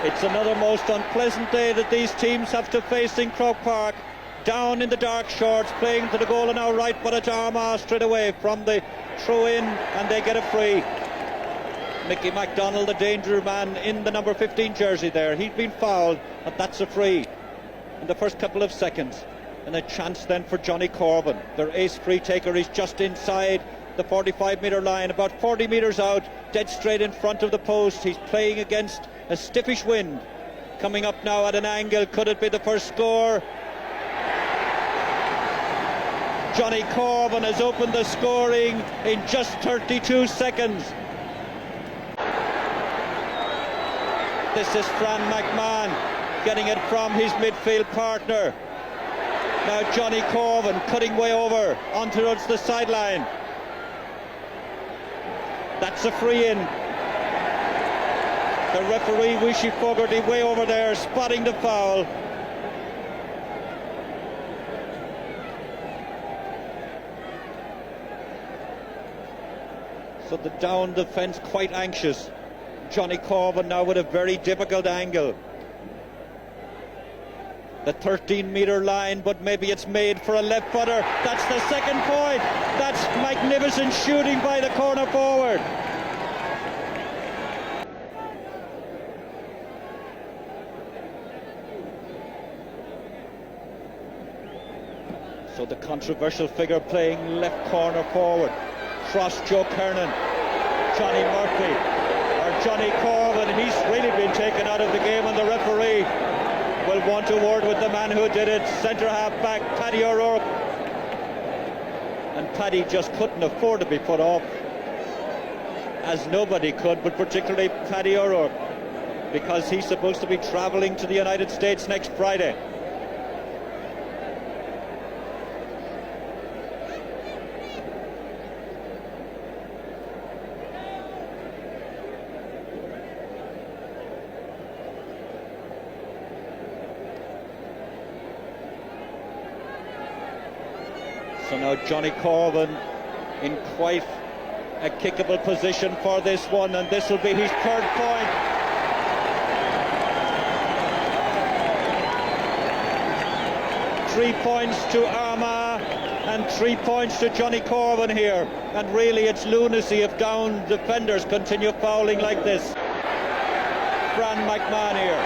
It's another most unpleasant day that these teams have to face in Croke Park. Down in the dark shorts, playing to the goal and now right, but it's Armagh straight away from the throw-in, and they get a free. Mickey MacDonald, the danger man in the number 15 jersey there. He'd been fouled, but that's a free in the first couple of seconds. And a chance then for Johnny Corbin, their ace free taker. He's just inside the 45-metre line, about 40 metres out, dead straight in front of the post. He's playing against a stiffish wind. Coming up now at an angle, could it be the first score? Johnny Corbin has opened the scoring in just 32 seconds. This is Fran McMahon getting it from his midfield partner. Now Johnny Corbin cutting way over onto the sideline. That's a free in. The referee, Wishy Fogarty, way over there, spotting the foul. So the Down defence quite anxious. Johnny Corbin now with a very difficult angle. The 13-metre line, but maybe it's made for a left footer. That's the second point. That's magnificent shooting by the corner forward. So the controversial figure playing left corner forward. Cross Joe Kernan, Johnny Murphy, or Johnny Corbin. He's really been taken out of the game, and the referee will want a word with the man who did it. Centre half back Paddy O'Rourke, and Paddy just couldn't afford to be put off, as nobody could, but particularly Paddy O'Rourke, because he's supposed to be travelling to the United States next Friday. So now Johnny Corbin in quite a kickable position for this one, and this will be his third point. Three points to Armagh and 3 points to Johnny Corbin here, and really it's lunacy if Down defenders continue fouling like this. Fran McMahon here.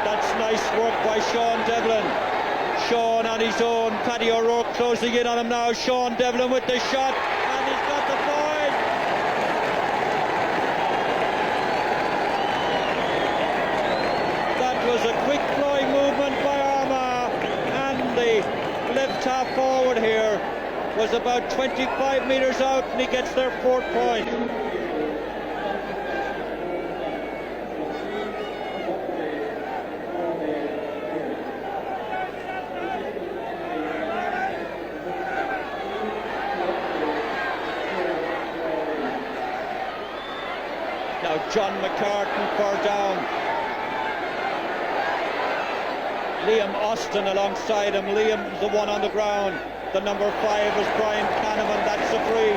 That's nice work by Sean Devlin. Sean on his own, Paddy O'Rourke closing in on him now. Sean Devlin with the shot, and he's got the point. That was a quick flowing movement by Armagh, and the left half forward here was about 25 metres out, and he gets their fourth point. Now John McCartan for Down. Liam Austin alongside him. Liam's the one on the ground. The number 5 is Brian Canavan. That's a free.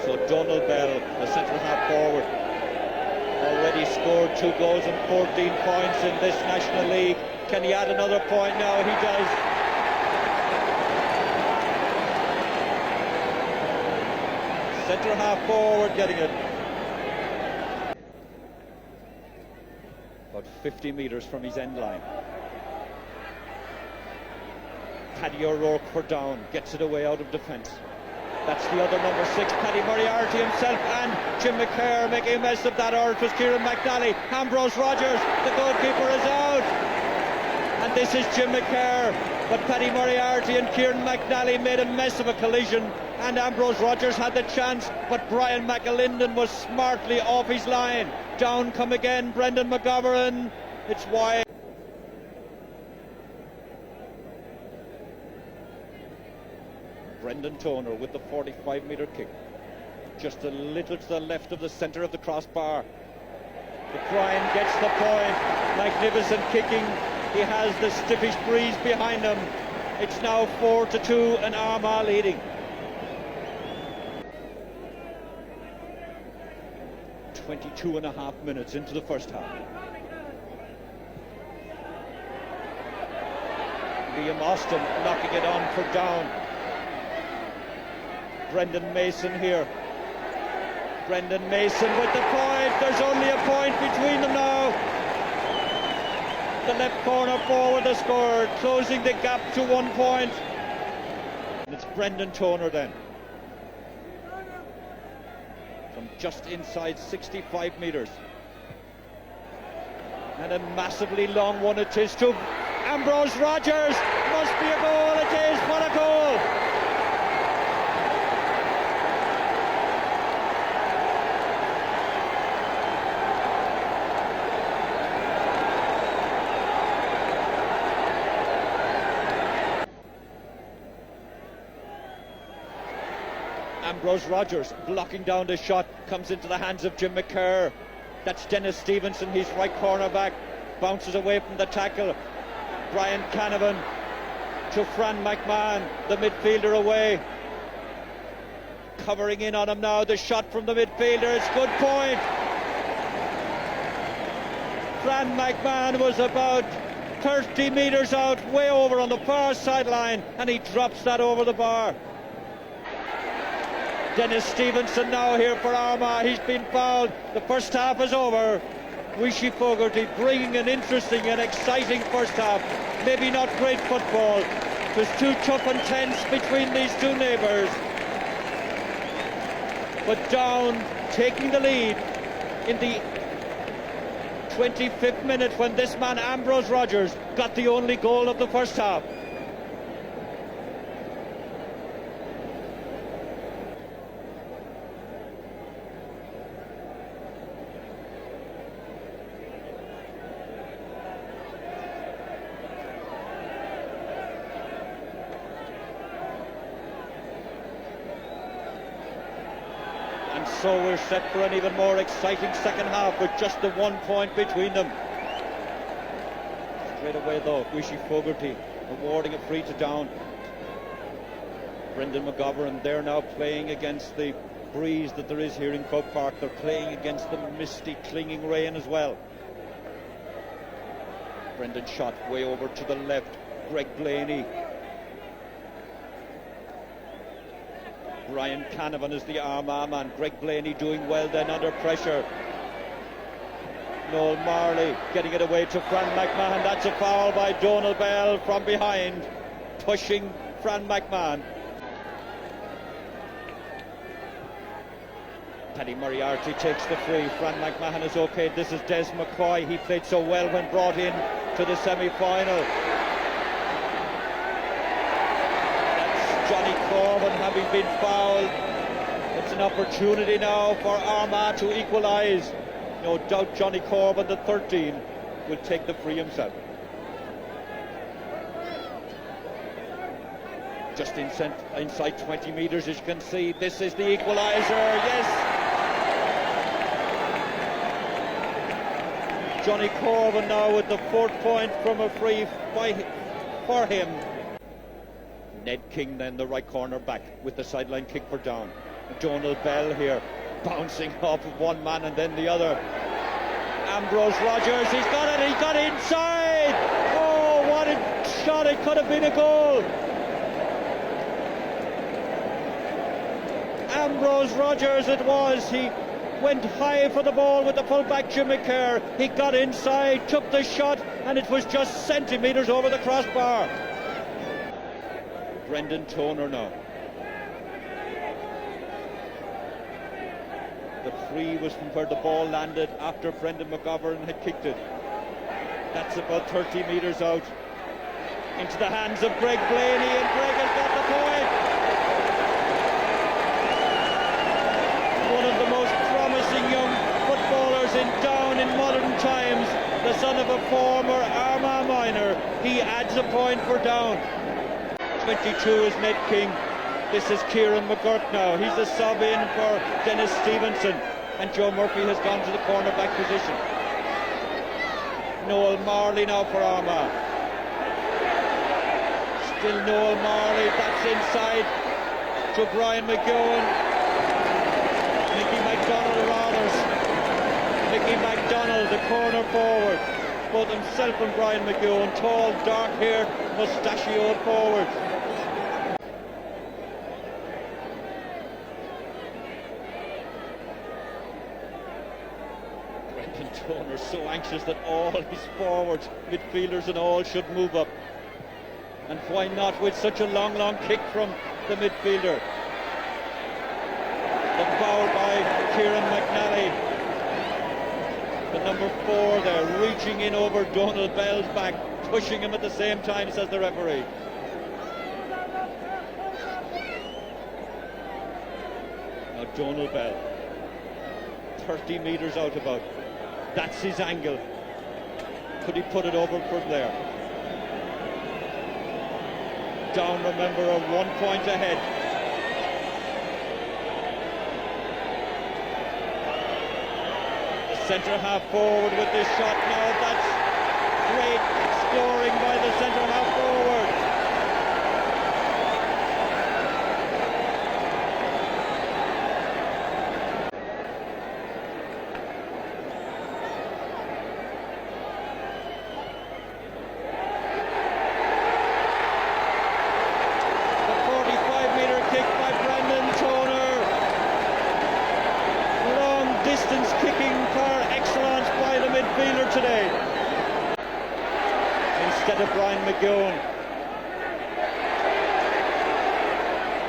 So Donald Bell, the centre half forward, already scored 2 goals and 14 points in this National League. Can he add another point now? He does. Centre half forward getting it. About 50 metres from his end line. Paddy O'Rourke for Down, gets it away out of defence. That's the other number 6, Paddy Moriarty himself, and Jim McCare making a mess of that, or it was Kieran McNally. Ambrose Rogers, the goalkeeper, is out. And this is Jim McCare, but Paddy Moriarty and Kieran McNally made a mess of a collision, and Ambrose Rogers had the chance, but Brian McAlinden was smartly off his line. Down come again, Brendan McGovern. It's wide. Brendan Toner with the 45-metre kick. Just a little to the left of the centre of the crossbar. Brian gets the point. Magnificent kicking. He has the stiffish breeze behind him. It's now 4-2 and Armagh leading. 22.5 minutes into the first half. Liam Austin knocking it on for Down. Brendan Mason here. Brendan Mason with the point. There's only a point between them now. The left corner forward has scored, closing the gap to 1 point. And it's Brendan Toner then. From just inside 65 metres. And a massively long one it is to Ambrose Rogers. Must be a goal, it is. What a goal! Ambrose Rogers blocking down the shot, comes into the hands of Jim McCurr. That's Dennis Stevenson, he's right corner back, bounces away from the tackle. Brian Canavan to Fran McMahon, the midfielder away. Covering in on him now, the shot from the midfielder, it's good point. Fran McMahon was about 30 metres out, way over on the far sideline, and he drops that over the bar. Dennis Stevenson now here for Armagh. He's been fouled. The first half is over. Wishy Fogarty bringing an interesting and exciting first half. Maybe not great football. It was too tough and tense between these two neighbours. But Down taking the lead in the 25th minute when this man Ambrose Rogers got the only goal of the first half. And so we're set for an even more exciting second half with just the 1 point between them. Straight away though, Wishy Fogarty awarding a free to Down. Brendan McGovern, they're now playing against the breeze that there is here in Croke Park. They're playing against the misty, clinging rain as well. Brendan shot way over to the left. Greg Blaney. Brian Canavan is the Armagh man. Greg Blaney doing well then under pressure. Noel Marley getting it away to Fran McMahon. That's a foul by Donal Bell from behind, pushing Fran McMahon. Paddy Moriarty takes the free. Fran McMahon is okay. This is Des McCoy. He played so well when brought in to the semi-final. Johnny Corbin having been fouled. It's an opportunity now for Armagh to equalise. No doubt Johnny Corbin, the 13, will take the free himself. Just inside 20 metres, as you can see, this is the equaliser. Yes! Johnny Corbin now with the 4th point from a free for him. Ned King then, the right corner back, with the sideline kick for Down. Donal Bell here, bouncing off of one man and then the other. Ambrose Rogers, he's got it, he got inside! Oh, what a shot, it could have been a goal! Ambrose Rogers it was, he went high for the ball with the fullback Jim McCurr. He got inside, took the shot, and it was just centimetres over the crossbar. Brendan Toner now. The free was from where the ball landed after Brendan McGovern had kicked it. That's about 30 metres out. Into the hands of Greg Blaney, and Greg has got the point. One of the most promising young footballers in Down in modern times, the son of a former Armagh minor. He adds a point for Down. 22 is Ned King. This is Kieran McGurk now. He's the sub in for Dennis Stevenson. And Joe Murphy has gone to the cornerback position. Noel Marley now for Armagh. Still Noel Marley, that's inside to Brian McGowan. Mickey MacDonald rothers. Mickey MacDonald, the corner forward. Both himself and Brian McGowan, tall, dark-haired, mustachioed forward. Brendan Toner so anxious that all his forwards, midfielders and all, should move up. And why not with such a long kick from the midfielder? The foul by Kieran McNally. The number 4 there, reaching in over Donald Bell's back, pushing him at the same time, says the referee. Now Donald Bell, 30 metres out about. That's his angle. Could he put it over from there? Down, remember, are 1 point ahead. Centre half forward with this shot now. That's great scoring by the centre half forward. The 45-metre kick by Brendan Toner. Long distance kicking par excellence by the midfielder today. Instead of Brian McGowan.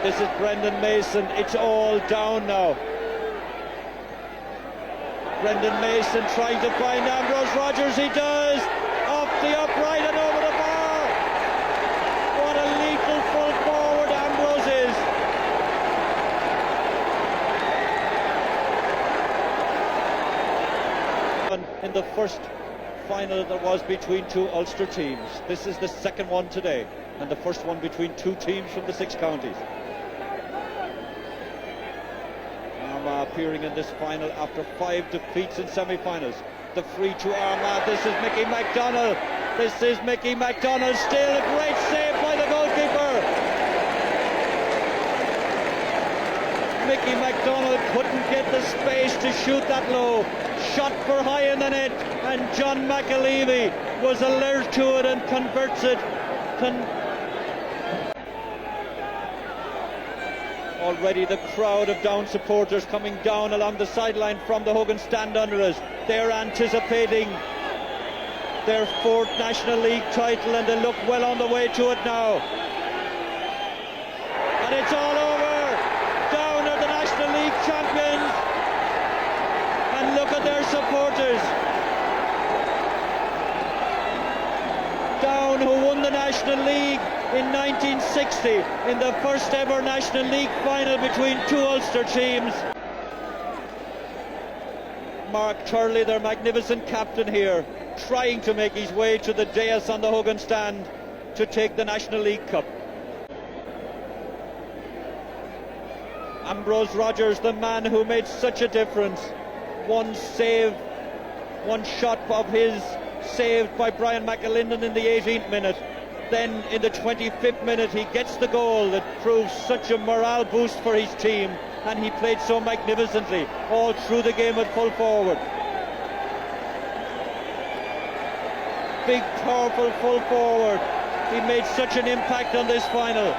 This is Brendan Mason. It's all down now. Brendan Mason trying to find Ambrose Rogers. He does. Off the upright and over the bar. What a lethal full forward Ambrose is. In the first final that was between two Ulster teams. This is the second one today, and the first one between two teams from the 6 counties. Armagh appearing in this final after 5 defeats in semi-finals. The free to Armagh. This is Mickey MacDonald. This is Mickey MacDonald. Still a great save by the goalkeeper. Mickey MacDonald couldn't get the space to shoot that low. Shot for high in the net, and John McAlevey was alert to it and converts it. Already the crowd of Down supporters coming down along the sideline from the Hogan stand under us. They're anticipating their 4th National League title, and they look well on the way to it now. And it's all over. Down are the National League champions. And look at their supporters. Down, who won the National League in 1960 in the first ever National League final between two Ulster teams. Mark Turley, their magnificent captain here, trying to make his way to the dais on the Hogan stand to take the National League Cup. Ambrose Rogers, the man who made such a difference. One save, one shot of his saved by Brian McAlinden in the 18th minute. Then in the 25th minute he gets the goal that proves such a morale boost for his team, and he played so magnificently all through the game at full forward. Big, powerful full forward. He made such an impact on this final.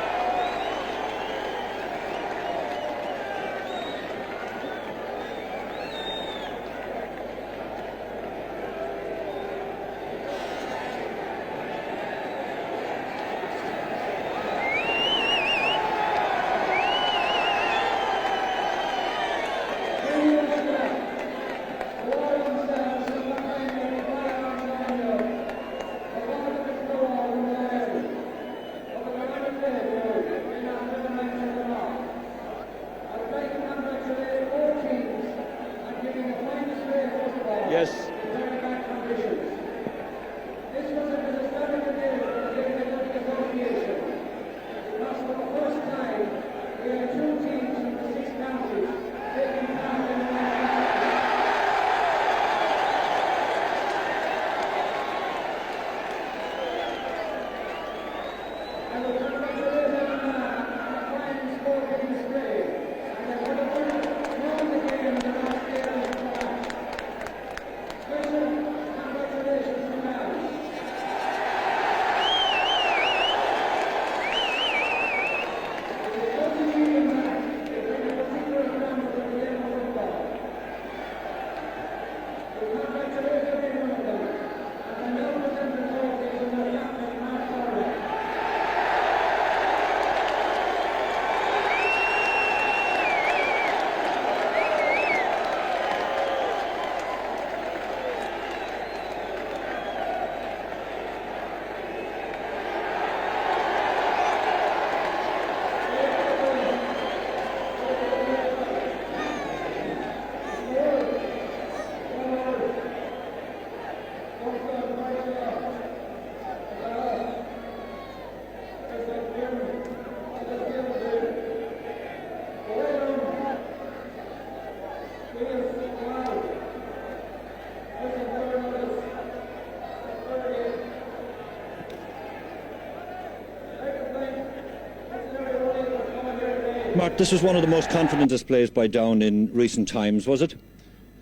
Mark, this was one of the most confident displays by Down in recent times, was it?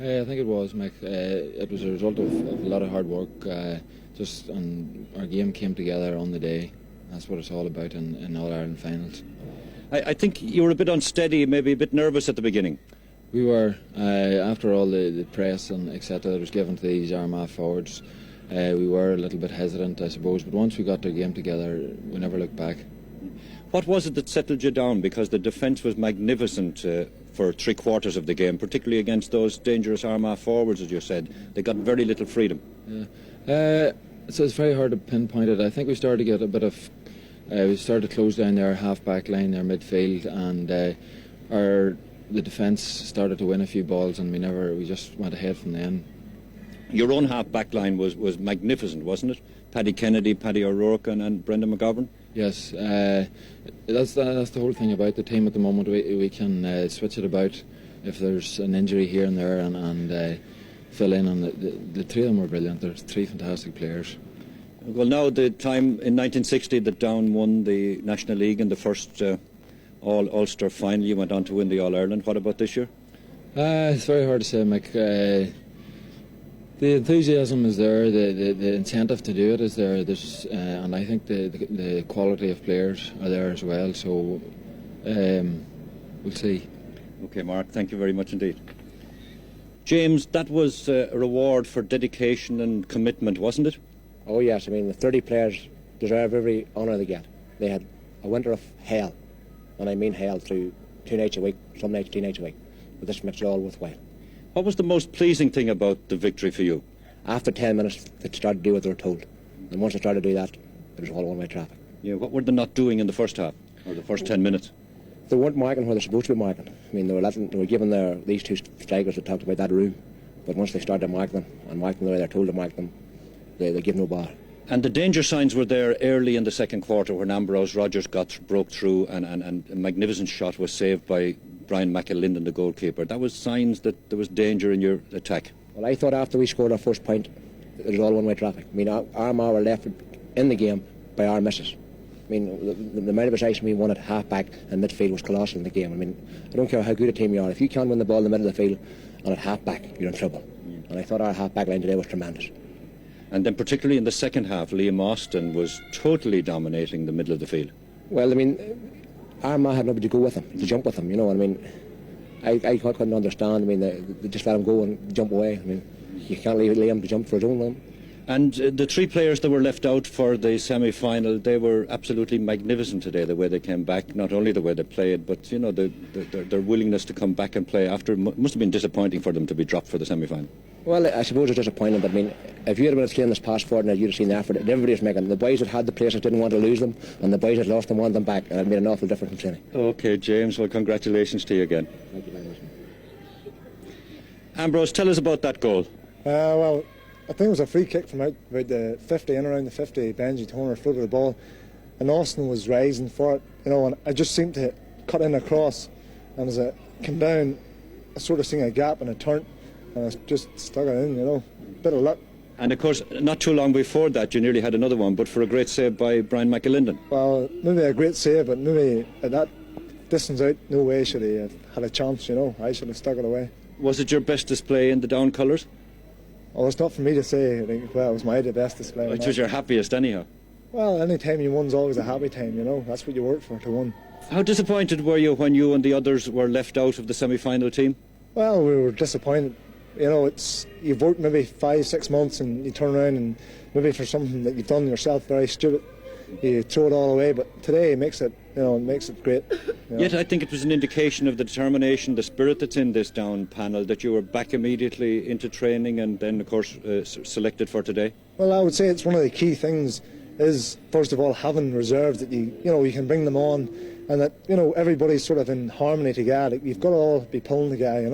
I think it was, Mick. It was a result of a lot of hard work. Our game came together on the day. That's what it's all about in All-Ireland finals. I think you were a bit unsteady, maybe a bit nervous at the beginning. We were, after all the press and etc. that was given to these Armagh forwards, we were a little bit hesitant, I suppose. But once we got the game together, we never looked back. What was it that settled you down? Because the defence was magnificent for 3/4 of the game, particularly against those dangerous Armagh forwards, as you said. They got very little freedom. Yeah. So it's very hard to pinpoint it. I think we started to get a bit of... we started to close down their half-back line, their midfield, and the defence started to win a few balls, and we just went ahead from then. Your own half-back line was magnificent, wasn't it? Paddy Kennedy, Paddy O'Rourke and Brendan McGovern? Yes, that's the whole thing about the team at the moment. We can switch it about if there's an injury here and there and fill in. And the three of them were brilliant. They're three fantastic players. Well, now the time in 1960 that Down won the National League in the first All-Ulster final, you went on to win the All-Ireland. What about this year? It's very hard to say, Mick. The enthusiasm is there, the incentive to do it is there. And I think the quality of players are there as well. So we'll see. Okay, Mark, thank you very much indeed. James, that was a reward for dedication and commitment, wasn't it? Oh yes, I mean the 30 players deserve every honour they get. They had a winter of hell, and I mean hell, through 2 nights a week, some nights 3 nights a week. But this makes it all worthwhile. What was the most pleasing thing about the victory for you? After 10 minutes, they started to do what they were told. And once they started to do that, it was all one-way traffic. Yeah, what were they not doing in the first half, or the first 10 minutes? They weren't marking where they're supposed to be marking. I mean, they were given these two strikers that talked about that room. But once they started to mark them, and mark them the way they're told to mark them, they give no bar. And the danger signs were there early in the second quarter when Ambrose Rogers broke through and a magnificent shot was saved by Brian McAlinden, the goalkeeper. That was signs that there was danger in your attack. Well, I thought after we scored our first point, it was all one-way traffic. I mean, Armagh were left in the game by our misses. I mean, the amount of possession we won at half-back and midfield was colossal in the game. I mean, I don't care how good a team you are. If you can't win the ball in the middle of the field and at half-back, you're in trouble. Yeah. And I thought our half-back line today was tremendous. And then particularly in the second half, Liam Austin was totally dominating the middle of the field. Well, I mean, Armagh had nobody to go with him, to jump with him, you know. I mean, I couldn't understand. I mean, they just let him go and jump away. I mean, you can't leave Liam to jump for his own line. And the 3 players that were left out for the semi-final, they were absolutely magnificent today, the way they came back, not only the way they played, but, you know, their willingness to come back and play after. Must have been disappointing for them to be dropped for the semi-final. Well, I suppose it's disappointing, but I mean, if you had been playing this past fortnight, you'd have seen the effort that everybody's making. The boys that had the places didn't want to lose them, and the boys that lost them wanted them back, and it made an awful difference in training. Okay, James, well, congratulations to you again. Thank you very much. Ambrose, tell us about that goal. Well, I think it was a free kick from about the 50, in around the 50. Benji Toner floated the ball, and Austin was rising for it, you know, and I just seemed to cut in across, and as it came down, I sort of seen a gap and a turn, and I just stuck it in, you know. Bit of luck, And of course, not too long before that, you nearly had another one, but for a great save by Brian McAlinden. Well, maybe a great save, but maybe at that distance out, no way should he have had a chance, you know. I should have stuck it away. Was it your best display in the Down colours? Well, it's not for me to say. I think, well, it was my best display. Which was your happiest anyhow? Well, any time you won's always a happy time, you know. That's what you work for, to win. How disappointed were you when you and the others were left out of the semi-final team? Well, we were disappointed. You know, you've worked maybe 5-6 months and you turn around and maybe for something that you've done yourself very stupid, you throw it all away. But today it makes it great. You know. Yet I think it was an indication of the determination, the spirit that's in this Down panel, that you were back immediately into training and then, of course, selected for today. Well, I would say it's one of the key things is, first of all, having reserves that you can bring them on, and that everybody's sort of in harmony together. You've got to all be pulling together,